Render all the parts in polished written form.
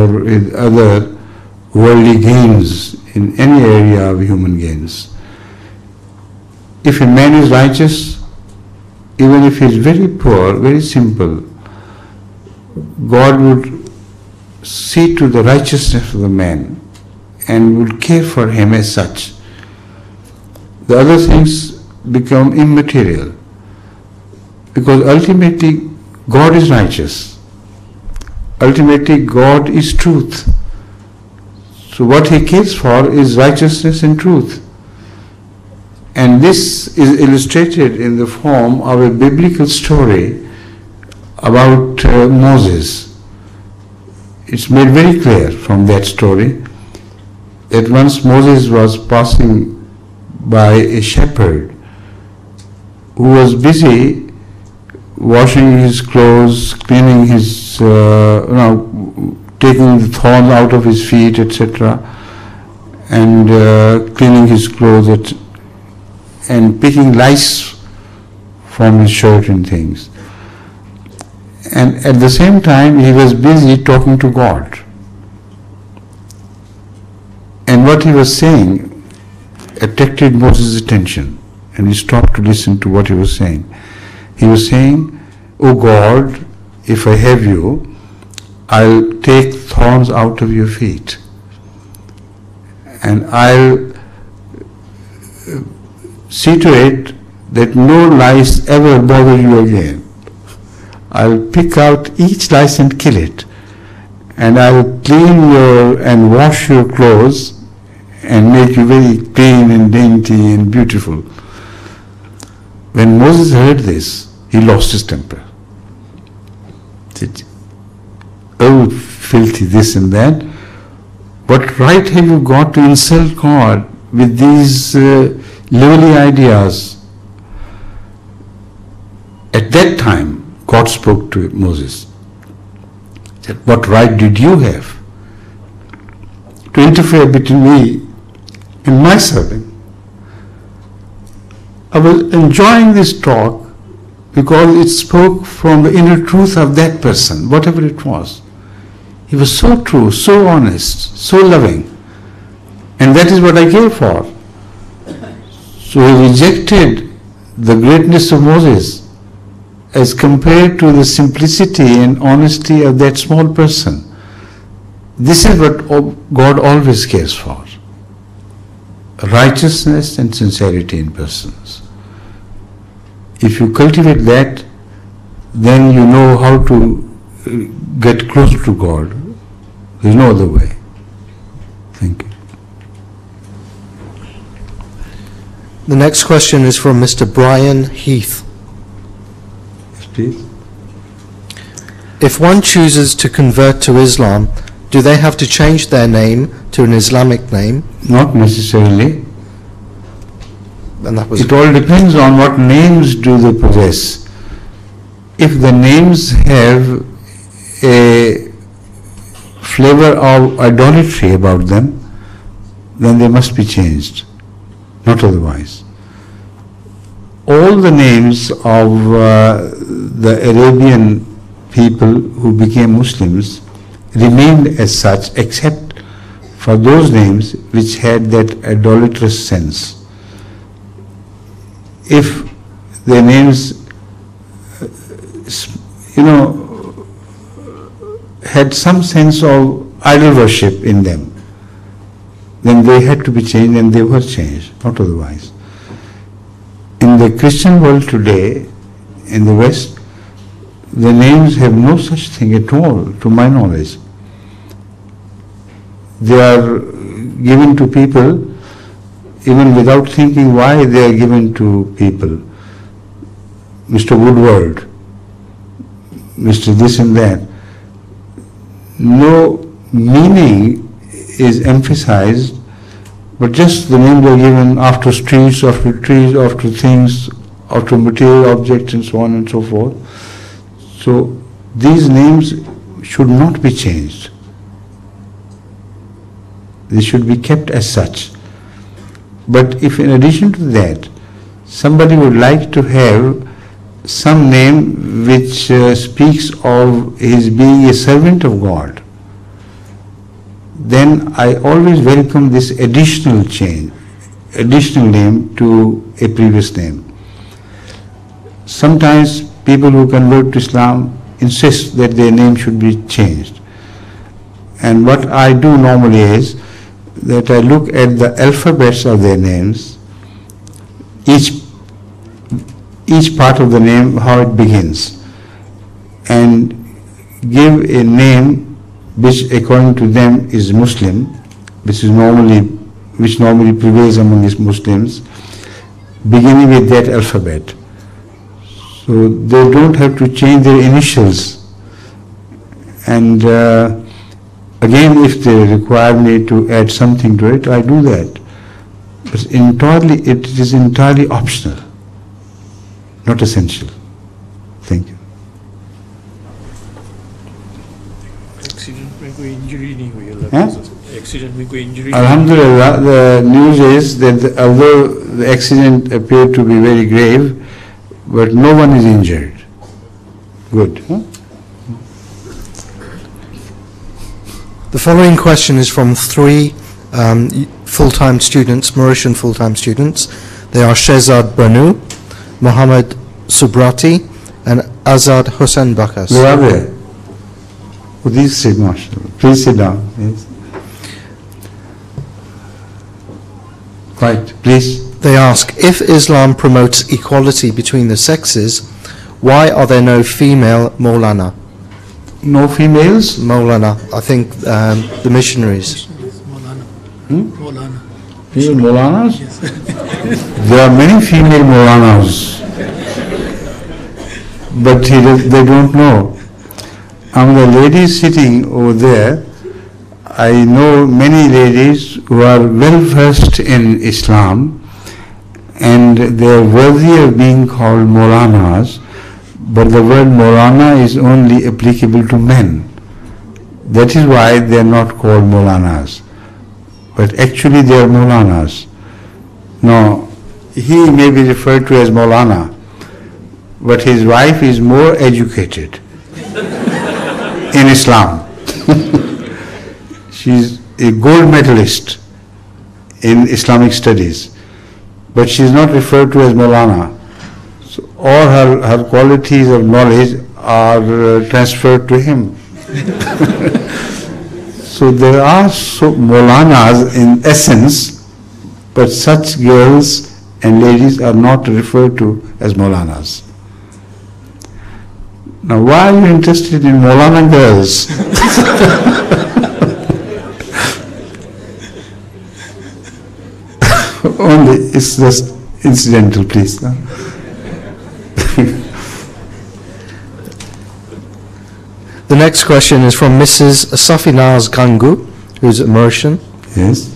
or with other worldly gains in any area of human gains. If a man is righteous, even if he is very poor, very simple, God would see to the righteousness of the man and would care for him as such. The other things become immaterial, because ultimately God is righteous. Ultimately God is truth. So what he cares for is righteousness and truth. And this is illustrated in the form of a biblical story about Moses. It's made very clear from that story that once Moses was passing by a shepherd who was busy washing his clothes, cleaning his, taking the thorns out of his feet, etc., and cleaning his clothes, and picking lice from his shirt and things. And at the same time, he was busy talking to God. And what he was saying attracted Moses' attention, and he stopped to listen to what he was saying. He was saying, "Oh God, if I have you, I'll take thorns out of your feet, and I'll see to it that no lice ever bother you again. I'll pick out each lice and kill it, and I'll clean and wash your clothes and make you very clean and dainty and beautiful." When Moses heard this, he lost his temper. He said, "Oh, filthy this and that. What right have you got to insult God with these lowly ideas?" At that time, God spoke to Moses. He said, "What right did you have to interfere between me and my servant?" I was enjoying this talk because it spoke from the inner truth of that person, whatever it was. He was so true, so honest, so loving, and that is what I care for. So he rejected the greatness of Moses as compared to the simplicity and honesty of that small person. This is what God always cares for: righteousness and sincerity in persons. If you cultivate that, then you know how to get closer to God. There is no other way. Thank you. The next question is from Mr. Brian Heath. Yes, please. If one chooses to convert to Islam, do they have to change their name to an Islamic name? Not necessarily. And that was It all depends on what names do they possess. If the names have a flavor of idolatry about them, then they must be changed, not otherwise. All the names of the Arabian people who became Muslims remained as such, except for those names which had that idolatrous sense. If their names, had some sense of idol worship in them, then they had to be changed, and they were changed, not otherwise. In the Christian world today, in the West, the names have no such thing at all, to my knowledge. They are given to people even without thinking why they are given to people. Mr. Woodward, Mr. this and that. No meaning is emphasized, but just the names are given after streets, after trees, after things, after material objects, and so on and so forth. So these names should not be changed. They should be kept as such. But if in addition to that, somebody would like to have some name which speaks of his being a servant of God, then I always welcome this additional change, additional name to a previous name. Sometimes people who convert to Islam insist that their name should be changed. And what I do normally is that I look at the alphabets of their names, each part of the name, how it begins, and give a name which according to them is Muslim, which normally prevails among these Muslims, beginning with that alphabet. So they don't have to change their initials. And again, if they require me to add something to it, I do that. But it is entirely optional, not essential. Thank you. Accident में कोई injury. Alhamdulillah, the news is that although the accident appeared to be very grave, but no one is injured. Good. Huh? The following question is from three full-time students, Mauritian full-time students. They are Shehzad Banu, Mohammed Subrati, and Azad Hussain Bakas. Where are they? Please sit, mashallah. Please sit down. Yes. Right, please. They ask, if Islam promotes equality between the sexes, why are there no female Maulana? No females? Maulana, I think the missionaries. Maulana. Maulana. Female Maulanas? Yes. There are many female Maulanas, but they don't know. Among the ladies sitting over there, I know many ladies who are well versed in Islam, and they are worthy of being called Maulanas, but the word Maulana is only applicable to men. That is why they are not called Maulanas. But actually they are Maulanas. Now, he may be referred to as Maulana, but his wife is more educated in Islam. She is a gold medalist in Islamic studies, but she is not referred to as Maulana. So all her qualities of knowledge are transferred to him. So there are Maulanas in essence, but such girls and ladies are not referred to as Maulanas. Now, why are you interested in Maulana girls? Only, it's just incidental, please. The next question is from Mrs. Safinaz Gangu, who's a Mauritian. Yes.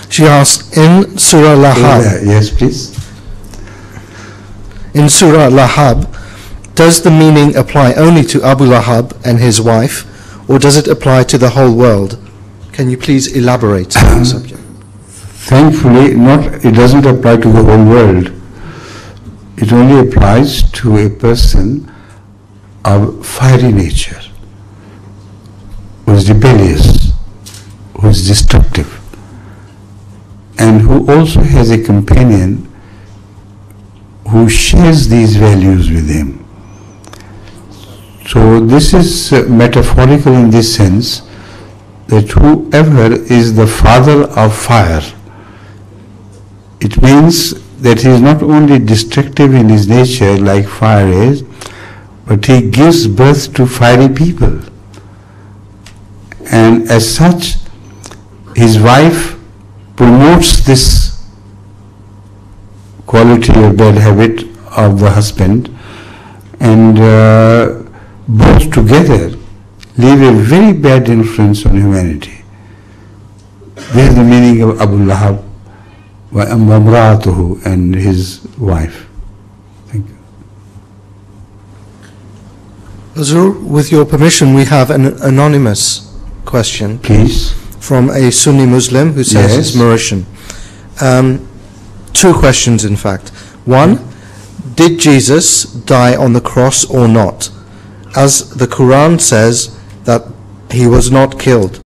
She asks, in Surah Lahab, Yes, please. in Surah Lahab, does the meaning apply only to Abu Lahab and his wife, or does it apply to the whole world? Can you please elaborate on the subject? Thankfully, it doesn't apply to the whole world. It only applies to a person of fiery nature, who is rebellious, who is destructive, and who also has a companion who shares these values with him. So this is metaphorical in this sense, that whoever is the father of fire, it means that he is not only destructive in his nature like fire is, but he gives birth to fiery people. And as such, his wife promotes this quality or bad habit of the husband, and both together leave a very bad influence on humanity. This is the meaning of Abu Lahab wa imra'atuhu, and his wife. Thank you. Hazur, with your permission, we have an anonymous question. Please. From a Sunni Muslim who says Yes. it's Mauritian. Two questions, in fact. One, did Jesus die on the cross or not? As the Quran says that he was not killed.